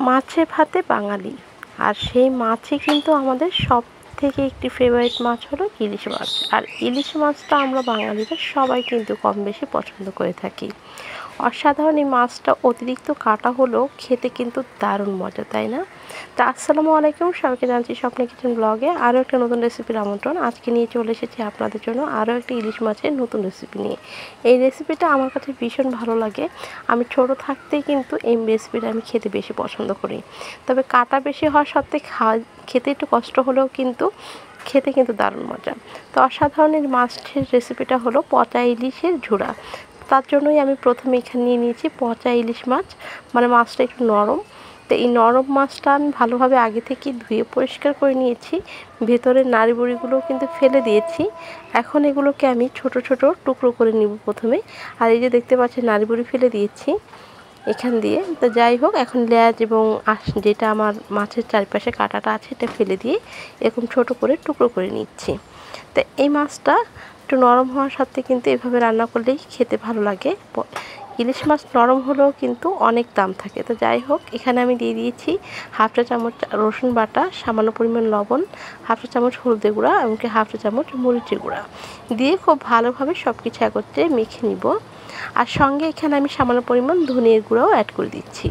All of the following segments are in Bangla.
মাছে ভাতে বাঙালি, আর সেই মাছই কিন্তু আমাদের সব থেকে একটি ফেভারিট মাছ হলো ইলিশ মাছ। আর ইলিশ মাছটা আমরা বাঙালিরা সবাই কিন্তু কম বেশি পছন্দ করে থাকি। অসাধারণ এই মাছটা অতিরিক্ত কাটা হলেও খেতে কিন্তু দারুণ মজা, তাই না? তো আসসালামু আলাইকুম, সবাইকে জানছি স্বপ্নে কিচেন ব্লগে আরও একটা নতুন রেসিপির আমন্ত্রণ। আজকে নিয়ে চলে এসেছি আপনাদের জন্য আরও একটা ইলিশ মাছের নতুন রেসিপি নিয়ে। এই রেসিপিটা আমার কাছে ভীষণ ভালো লাগে। আমি ছোট থাকতেই কিন্তু এই রেসিপিটা আমি খেতে বেশি পছন্দ করি। তবে কাটা বেশি হওয়ার সত্ত্বে খেতে একটু কষ্ট হলেও কিন্তু খেতে কিন্তু দারুণ মজা। তো অসাধারণ এই মাছের রেসিপিটা হলো পচা ইলিশের ঝুরা। তার জন্যই আমি প্রথমে এখানে নিয়ে নিয়েছি পচা ইলিশ মাছ, মানে মাছটা একটু নরম। তো এই নরম মাছটা আমি ভালোভাবে আগে থেকে ধুয়ে পরিষ্কার করে নিয়েছি, ভেতরের নাড়ি বুড়িগুলোও কিন্তু ফেলে দিয়েছি। এখন এগুলোকে আমি ছোট ছোট টুকরো করে নিব প্রথমে। আর এই যে দেখতে পাচ্ছেন নাড়ি বুড়ি ফেলে দিয়েছি এখান দিয়ে। তো যাই হোক, এখন লেজ এবং যেটা আমার মাছের চারপাশে কাঁটাটা আছে এটা ফেলে দিয়ে এরকম ছোট করে টুকরো করে নিচ্ছি। তো এই মাছটা একটু নরম হওয়ার সাথে কিন্তু এভাবে রান্না করলেই খেতে ভালো লাগে। ইলিশ মাছ নরম হলেও কিন্তু অনেক দাম থাকে। তো যাই হোক, এখানে আমি দিয়ে দিয়েছি হাফ চা চামচ রসুন বাটা, সামান্য পরিমাণ লবণ, হাফ চা চামচ হলদে গুঁড়া, এমনকি হাফ চা চামচ মরিচের গুঁড়া দিয়ে খুব ভালোভাবে সব কিছু একত্রে মেখে নিব। আর সঙ্গে এখানে আমি সামান্য পরিমাণ ধনের গুঁড়াও অ্যাড করে দিচ্ছি।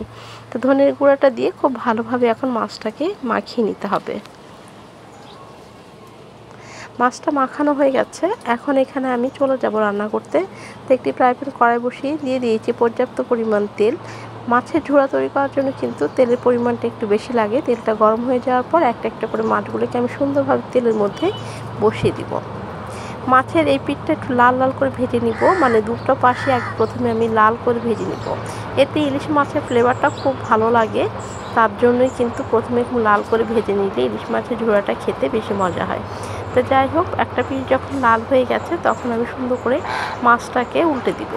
তো ধনের গুঁড়াটা দিয়ে খুব ভালোভাবে এখন মাছটাকে মাখিয়ে নিতে হবে। মাছটা মাখানো হয়ে গেছে, এখন এখানে আমি চলে যাব রান্না করতে। তো একটি ফ্রাই প্যান কড়াই বসিয়ে দিয়ে দিয়েছি পর্যাপ্ত পরিমাণ তেল। মাছের ঝোড়া তৈরি করার জন্য কিন্তু তেলের পরিমাণটা একটু বেশি লাগে। তেলটা গরম হয়ে যাওয়ার পর একটা একটা করে মাছগুলোকে আমি সুন্দরভাবে তেলের মধ্যে বসিয়ে দিব। মাছের এই পিঠটা একটু লাল লাল করে ভেজে নিব, মানে দুটো পাশে প্রথমে আমি লাল করে ভেজে নিব। এতে ইলিশ মাছের ফ্লেভারটা খুব ভালো লাগে, তার জন্যই কিন্তু প্রথমে একটু লাল করে ভেজে নিলে ইলিশ মাছের ঝোড়াটা খেতে বেশি মজা হয়। তো যাই হোক, একটা পিঠ যখন লাল হয়ে গেছে তখন আমি সুন্দর করে মাছটাকে উল্টে দিব।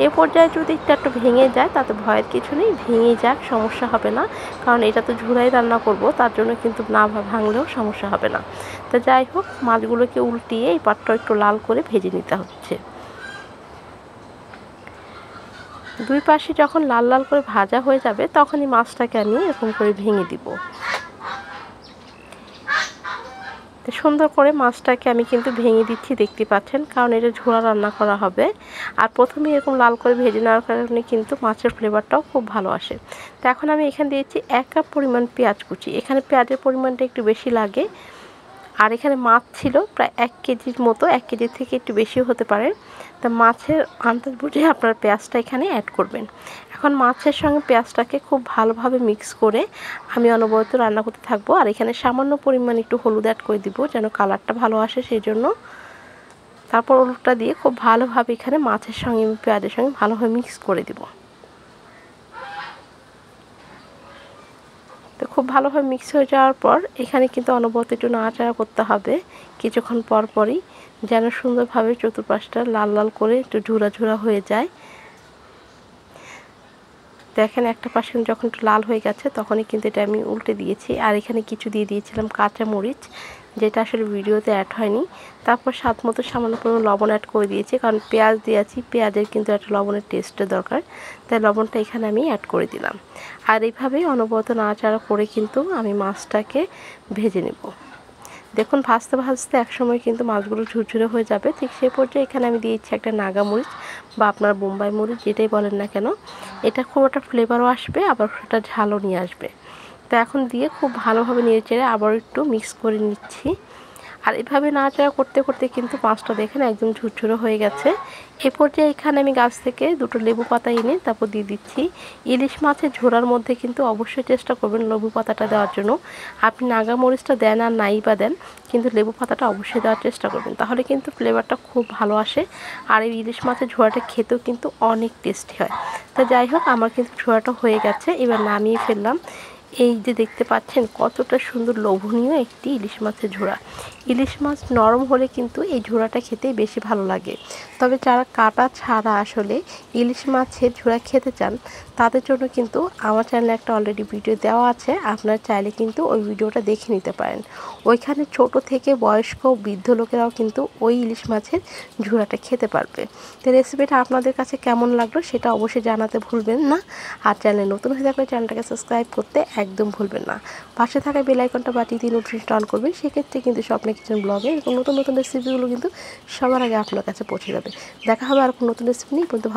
এ পর্যায়ে যদি একটু ভেঙে যায় তাতে ভয়ের কিছু নেই, ভেঙে যাক, সমস্যা হবে না, কারণ এটা তো ঝুরাই রান্না করব, তার জন্য কিন্তু না ভাঙলেও সমস্যা হবে না। তো যাই হোক, মাছগুলোকে উল্টিয়ে এই পাটটা একটু লাল করে ভেজে নিতে হচ্ছে। দুই পাশে যখন লাল লাল করে ভাজা হয়ে যাবে তখনই মাছটাকে আমি এরকম করে ভেঙে দিব। সুন্দর করে মাছটাকে আমি কিন্তু ভেঙে দিচ্ছি, দেখতে পাচ্ছেন, কারণ এটা ঝোড়া রান্না করা হবে। আর প্রথমে এরকম লাল করে ভেজে নেওয়ার কারণে কিন্তু মাছের ফ্লেভারটাও খুব ভালো আসে। তো এখন আমি এখানে দিয়েছি 1 কাপ পরিমাণ পেঁয়াজ কুচি। এখানে পেঁয়াজের পরিমাণটা একটু বেশি লাগে। আর এখানে মাছ ছিল প্রায় 1 কেজির মতো, 1 কেজির থেকে একটু বেশিও হতে পারে। তা মাছের আন্দাজ বুঝে আপনারা পেঁয়াজটা এখানে অ্যাড করবেন। এখন মাছের সঙ্গে পেঁয়াজটাকে খুব ভালোভাবে মিক্স করে আমি অনবরত রান্না করতে থাকবো। আর এখানে সামান্য পরিমাণ একটু হলুদ অ্যাড করে দিব যেন কালারটা ভালো আসে, সেই জন্য। তারপর হলুদটা দিয়ে খুব ভালোভাবে এখানে মাছের সঙ্গে পেঁয়াজের সঙ্গে ভালোভাবে মিক্স করে দিব। তো খুব ভালোভাবে মিক্স হয়ে যাওয়ার পর এখানে কিন্তু অনবরত একটু নাড়াচাড়া করতে হবে কিছুক্ষণ পর পরই, যেন সুন্দরভাবে চতুর্পাশটা লাল লাল করে একটু ঝুরা ঝুরা হয়ে যায়। দেখেন একটা পাশে যখন একটু লাল হয়ে গেছে তখনই কিন্তু এটা আমি উল্টে দিয়েছি। আর এখানে কিছু দিয়ে দিয়েছিলাম কাঁচা মরিচ, যেটা আসলে ভিডিওতে অ্যাড হয়নি। তারপর স্বাদ মতো সামান্য পরিমাণ লবণ অ্যাড করে দিয়েছি, কারণ পেঁয়াজ দিয়েছি, পেঁয়াজের কিন্তু একটা লবণের টেস্টের দরকার, তাই লবণটা এখানে আমি অ্যাড করে দিলাম। আর এইভাবেই অনবরত নাড়াচাড়া করে কিন্তু আমি মাছটাকে ভেজে নেব। দেখুন ভাজতে ভাজতে একসময় কিন্তু মাছগুলো ঝুরঝুরে হয়ে যাবে। ঠিক সেই পর্যায়ে এখানে আমি দিয়েছি একটা নাগা মরিচ বা আপনার বোম্বাই মরিচ, যেটাই বলেন না কেন। এটা খুব একটা ফ্লেভারও আসবে, আবার একটা ঝালও নিয়ে আসবে। তো এখন দিয়ে খুব ভালোভাবে নেড়েচেড়ে আবার একটু মিক্স করে নিচ্ছি। আর এভাবে নাড়াচাড়া করতে করতে কিন্তু মাছটা দেখেন একদম ঝুরঝুরে হয়ে গেছে। এ পর্যায়ে এখানে আমি গাছ থেকে দুটো লেবু পাতা এনে তারপর দিয়ে দিচ্ছি। ইলিশ মাছের ঝোড়ার মধ্যে কিন্তু অবশ্যই চেষ্টা করবেন লেবু পাতাটা দেওয়ার জন্য। আপনি নাগা মরিচটা দেন আর নাই বা দেন, কিন্তু লেবু পাতাটা অবশ্যই দেওয়ার চেষ্টা করবেন, তাহলে কিন্তু ফ্লেভারটা খুব ভালো আসে। আর এই ইলিশ মাছের ঝোড়াটা খেতেও কিন্তু অনেক টেস্টি হয়। তো যাই হোক, আমার কিন্তু ঝোড়াটা হয়ে গেছে, এবার নামিয়ে ফেললাম। এই যে দেখতে পাচ্ছেন কতটা সুন্দর লোভনীয় একটি ইলিশ মাছের ঝোড়া। ইলিশ মাছ নরম হলে কিন্তু এই ঝোড়াটা খেতে বেশি ভালো লাগে। তবে যারা কাটা ছাড়া আসলে ইলিশ মাছের ঝোড়া খেতে চান তাদের জন্য কিন্তু আমার চ্যানেলে একটা অলরেডি ভিডিও দেওয়া আছে, আপনারা চাইলে কিন্তু ওই ভিডিওটা দেখে নিতে পারেন। ওইখানে ছোট থেকে বয়স্ক বৃদ্ধ লোকেরাও কিন্তু ওই ইলিশ মাছের ঝোড়াটা খেতে পারবে। তো রেসিপিটা আপনাদের কাছে কেমন লাগলো সেটা অবশ্যই জানাতে ভুলবেন না। আর চ্যানেলে নতুন হয়ে থাকলে চ্যানেলটাকে সাবস্ক্রাইব করতে একদম ভুলবেন না। পাশে থাকা বেল আইকনটা বাটিয়ে দিয়ে নোটিফিকেশন অন করবেন, সেক্ষেত্রে কিন্তু স্বপ্নে কিচেন ব্লগে এবং নতুন নতুন রেসিপিগুলো কিন্তু সবার আগে আপনার কাছে পৌঁছে যাবে। দেখা হবে আর নতুন রেসিপি নিয়ে, কিন্তু ভালো